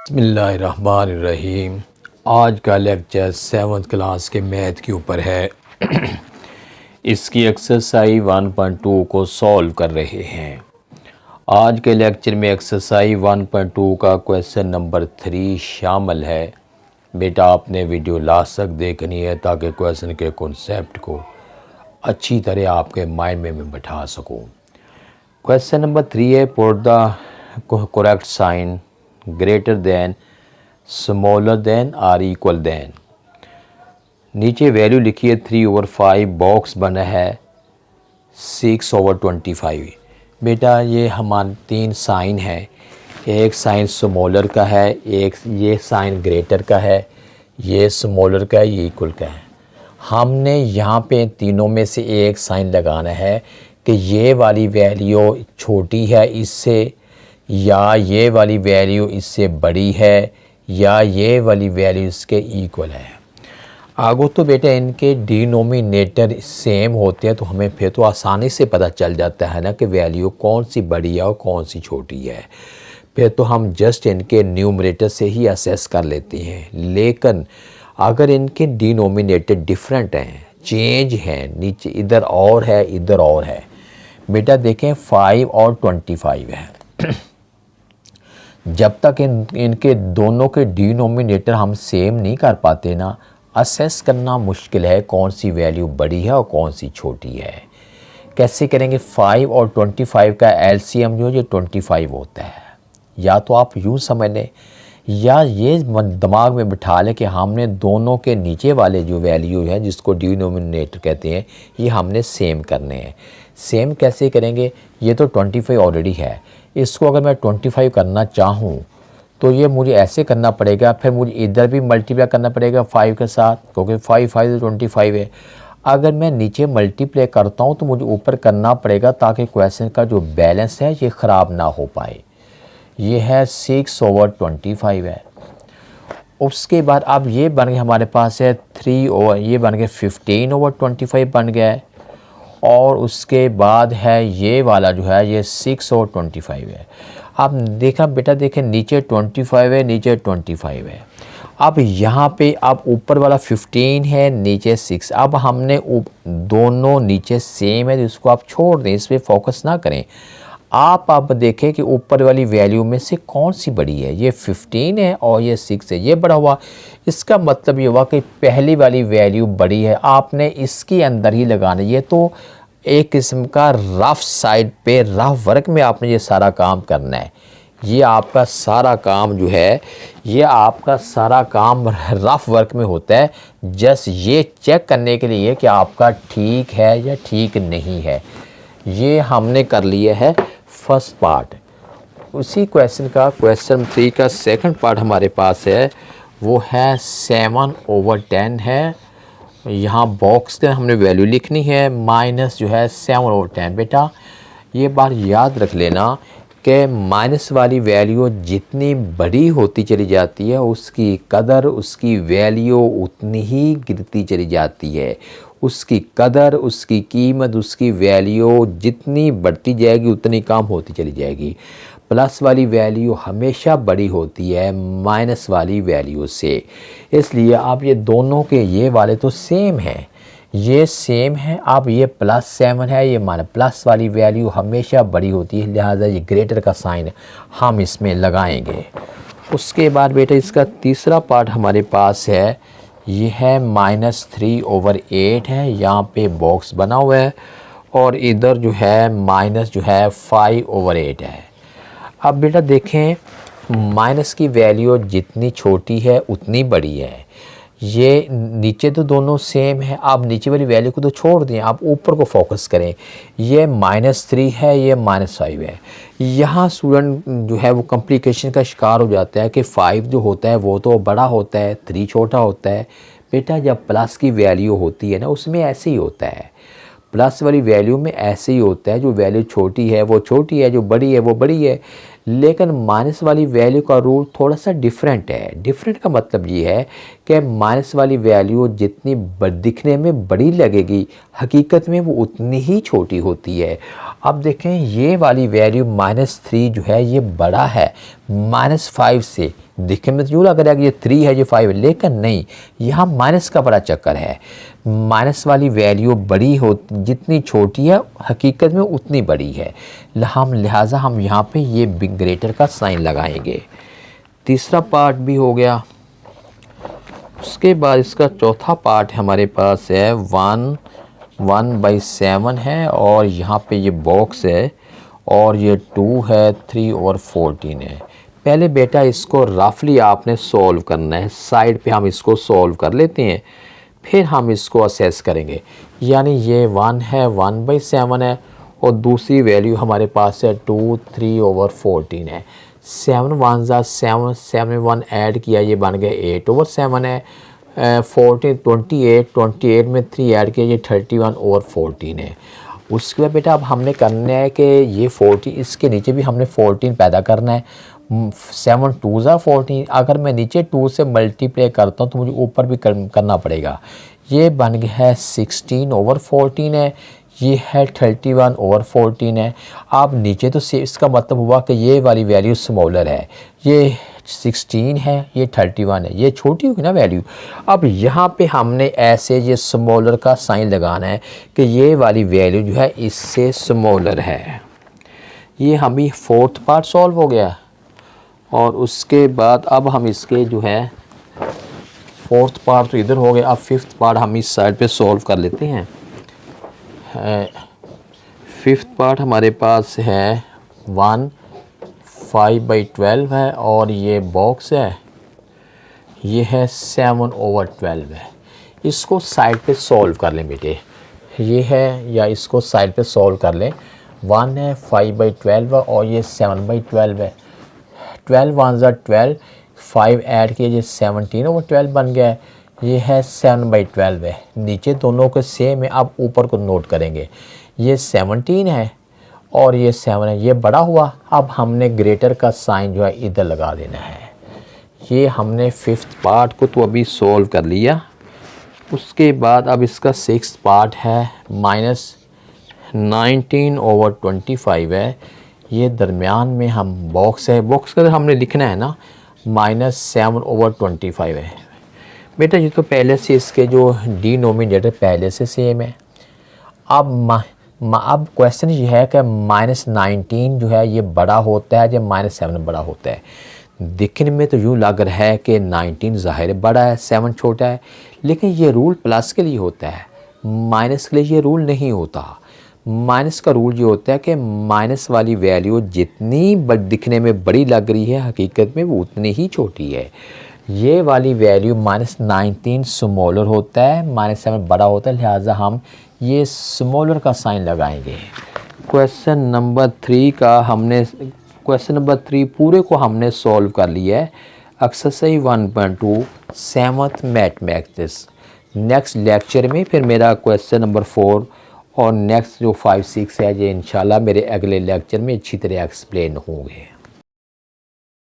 बिस्मिल्लाहिर्रहमानिर्रहीम। आज का लेक्चर 7th क्लास के मैथ के ऊपर है। इसकी एक्सरसाइज 1.2 को सॉल्व कर रहे हैं। आज के लेक्चर में एक्सरसाइज 1.2 का क्वेश्चन नंबर 3 शामिल है। बेटा आपने वीडियो लास्ट तक देखनी है ताकि क्वेश्चन के कॉन्सेप्ट को अच्छी तरह आपके माइंड में मैं बैठा सकूं। क्वेश्चन नंबर 3 है, put the correct sign greater than, smaller than और इक्वल देन। नीचे वैल्यू लिखी है 3/5, बॉक्स बना है 6/25। बेटा ये हमारे 3 साइन है, एक साइन स्मॉलर का है, एक ये साइन ग्रेटर का है, ये स्मॉलर का है, ये इक्वल का है। हमने यहाँ पे तीनों में से एक साइन लगाना है कि ये वाली वैल्यू छोटी है इससे, या ये वाली वैल्यू इससे बड़ी है, या ये वाली वैल्यू इसके इक्वल है। आगो तो बेटा इनके डिनोमिनेटर सेम होते हैं तो हमें फिर तो आसानी से पता चल जाता है ना कि वैल्यू कौन सी बड़ी है और कौन सी छोटी है। फिर तो हम जस्ट इनके न्यूमरेटर से ही असेस कर लेते हैं। लेकिन अगर इनके डिनोमिनेटर डिफरेंट हैं, चेंज हैं, नीचे इधर और है इधर और है। बेटा देखें 5 और 25 है। जब तक इनके दोनों के डिनोमिनेटर हम सेम नहीं कर पाते ना, असेस करना मुश्किल है कौन सी वैल्यू बड़ी है और कौन सी छोटी है। कैसे करेंगे? 5 और 25 का एलसीएम जो ये 25 होता है। या तो आप यूँ समझ लें या ये दिमाग में बिठा लें कि हमने दोनों के नीचे वाले जो वैल्यू है जिसको डिनोमिनेटर कहते हैं ये हमने सेम करने हैं। सेम कैसे करेंगे? ये तो 25 ऑलरेडी है, इसको अगर मैं 25 करना चाहूँ तो ये मुझे ऐसे करना पड़ेगा, फिर मुझे इधर भी मल्टीप्लाई करना पड़ेगा 5 के साथ, क्योंकि 5 5 25 है। अगर मैं नीचे मल्टीप्लाई करता हूँ तो मुझे ऊपर करना पड़ेगा ताकि क्वेश्चन का जो बैलेंस है ये ख़राब ना हो पाए। ये है 6/25 है। उसके बाद अब ये बन गया हमारे पास है 3 ये बन गया 15/25 बन गया है। और उसके बाद है ये वाला जो है ये 6/25 है। अब देखा बेटा, देखें नीचे 25 है, नीचे 25 है। अब यहाँ पे अब ऊपर वाला 15 है, नीचे 6। अब हमने दोनों नीचे सेम है तो इसको आप छोड़ दें, इस पर फोकस ना करें। आप अब देखें कि ऊपर वाली वैल्यू में से कौन सी बड़ी है। ये 15 है और ये 6 है, ये बड़ा हुआ। इसका मतलब ये हुआ कि पहली वाली वैल्यू बड़ी है, आपने इसके अंदर ही लगाना। ये तो एक किस्म का रफ साइड पे रफ वर्क में आपने ये सारा काम करना है। ये आपका सारा काम जो है, ये आपका सारा काम रफ वर्क में होता है, जस्ट ये चेक करने के लिए कि आपका ठीक है या ठीक नहीं है। ये हमने कर लिया है फर्स्ट पार्ट। उसी क्वेश्चन का क्वेश्चन 3 का सेकंड पार्ट हमारे पास है, वो है 7/10 है। यहाँ बॉक्स के हमने वैल्यू लिखनी है माइनस जो है 7/10। बेटा ये बात याद रख लेना कि माइनस वाली वैल्यू जितनी बड़ी होती चली जाती है उसकी कदर, उसकी वैल्यू उतनी ही गिरती चली जाती है। उसकी कदर, उसकी कीमत, उसकी वैल्यू जितनी बढ़ती जाएगी उतनी कम होती चली जाएगी। प्लस वाली वैल्यू हमेशा बड़ी होती है माइनस वाली वैल्यू से। इसलिए आप ये दोनों के ये वाले तो सेम हैं, ये सेम है। अब ये +7 है, ये माना प्लस वाली वैल्यू हमेशा बड़ी होती है, लिहाजा ये ग्रेटर का साइन हम इसमें लगाएंगे। उसके बाद बेटा इसका तीसरा पार्ट हमारे पास है, ये है -3/8 है। यहाँ पे बॉक्स बना हुआ है और इधर जो है माइनस जो है 5/8 है। अब बेटा देखें माइनस की वैल्यू जितनी छोटी है उतनी बड़ी है। ये नीचे तो दोनों सेम है, आप नीचे वाली वैल्यू को तो छोड़ दें, आप ऊपर को फोकस करें। ये -3 है, ये -5 है। यहाँ स्टूडेंट जो है वो कॉम्प्लिकेशन का शिकार हो जाता है कि 5 जो होता है वो तो बड़ा होता है, 3 छोटा होता है। बेटा जब प्लस की वैल्यू होती है ना उसमें ऐसे ही होता है, प्लस वाली वैल्यू में ऐसे ही होता है। जो वैल्यू छोटी है वो छोटी है, जो बड़ी है वो बड़ी है। लेकिन माइनस वाली वैल्यू का रूल थोड़ा सा डिफरेंट है। डिफरेंट का मतलब ये है कि माइनस वाली वैल्यू जितनी दिखने में बड़ी लगेगी, हकीकत में वो उतनी ही छोटी होती है। अब देखें ये वाली वैल्यू -3 जो है ये बड़ा है -5 से। दिखने में तो यूँ लग रहा है कि ये 3 है, ये 5 है, लेकिन नहीं, यहाँ माइनस का बड़ा चक्कर है। माइनस वाली वैल्यू बड़ी हो, जितनी छोटी है हकीकत में उतनी बड़ी है। लिहाजा हम यहाँ पे ये बिग ग्रेटर का साइन लगाएंगे। तीसरा पार्ट भी हो गया। उसके बाद इसका चौथा पार्ट हमारे पास है 1/7 है, और यहाँ पे ये बॉक्स है, और ये 2 है, 3 और 14 है। पहले बेटा इसको रफली आपने सॉल्व करना है। साइड पे हम इसको सॉल्व कर लेते हैं, फिर हम इसको असेस करेंगे। यानी ये 1 है, 1/7 है, और दूसरी वैल्यू हमारे पास है 2, 3/14 है। 7 1 7, 7 में 1 ऐड किया, ये बन गया 8/7 है। 14 28 में 3 ऐड किया, ये 31/14 है। उसके बाद बेटा अब हमने करना है कि ये 40, इसके नीचे भी हमने 14 पैदा करना है। 7 2 14, अगर मैं नीचे 2 से मल्टीप्लाई करता हूँ तो मुझे ऊपर भी करना पड़ेगा। ये बन गया है 16/14 है, ये है 31/14 है। अब नीचे तो इसका मतलब हुआ कि ये वाली वैल्यू स्मॉलर है, ये 16 है, ये 31 है, ये छोटी होगी ना वैल्यू। अब यहाँ पे हमने ऐसे ये स्मॉलर का साइन लगाना है कि ये वाली वैल्यू जो है इससे स्मॉलर है। ये हमें फोर्थ पार्ट सॉल्व हो गया, और उसके बाद अब हम इसके जो है फोर्थ पार्ट तो इधर हो गया। अब फिफ्थ पार्ट हम इस साइड पे सॉल्व कर लेते हैं। फिफ्थ पार्ट हमारे पास है 1 5/12 है, और ये बॉक्स है, ये है 7/12 है। इसको साइड पे सॉल्व कर लें बेटे, ये है, या इसको साइड पे सॉल्व कर लें। 1 है, 5/12 है, और ये 7/12 है। 12 1 12, 5 ऐड किए, ये 17/12 बन गया है। ये है 7/12 है। नीचे दोनों के सेम है। अब ऊपर को नोट करेंगे, ये 17 है और ये 7 है, ये बड़ा हुआ। अब हमने ग्रेटर का साइन जो है इधर लगा देना है। ये हमने फिफ्थ पार्ट को तो अभी सॉल्व कर लिया। उसके बाद अब इसका सिक्स्थ पार्ट है -19/25 है। ये दरमियान में हम बॉक्स है, बॉक्स का हमने लिखना है ना, -7/25 है। बेटा ये तो पहले से इसके जो डिनोमिनेटर पहले से सेम है। अब क्वेश्चन ये है कि -19 जो है ये बड़ा होता है या -7 बड़ा होता है। दिखने में तो यूँ लग रहा है कि 19 ज़ाहिर बड़ा है, 7 छोटा है, लेकिन ये रूल प्लस के लिए होता है, माइनस के लिए ये रूल नहीं होता। माइनस का रूल ये होता है कि माइनस वाली वैल्यू जितनी दिखने में बड़ी लग रही है हकीकत में वो उतनी ही छोटी है। ये वाली वैल्यू -19 स्मॉलर होता है, -7 बड़ा होता है, लिहाजा हम ये स्मॉलर का साइन लगाएंगे। क्वेश्चन नंबर 3 पूरे को हमने सॉल्व कर लिया है। Exercise 1.2 7th mathematics. Next lecture में फिर मेरा क्वेश्चन नंबर 4 और नेक्स्ट जो 5 6 है ये इंशाल्लाह मेरे अगले लेक्चर में अच्छी तरह एक्सप्लेन होंगे।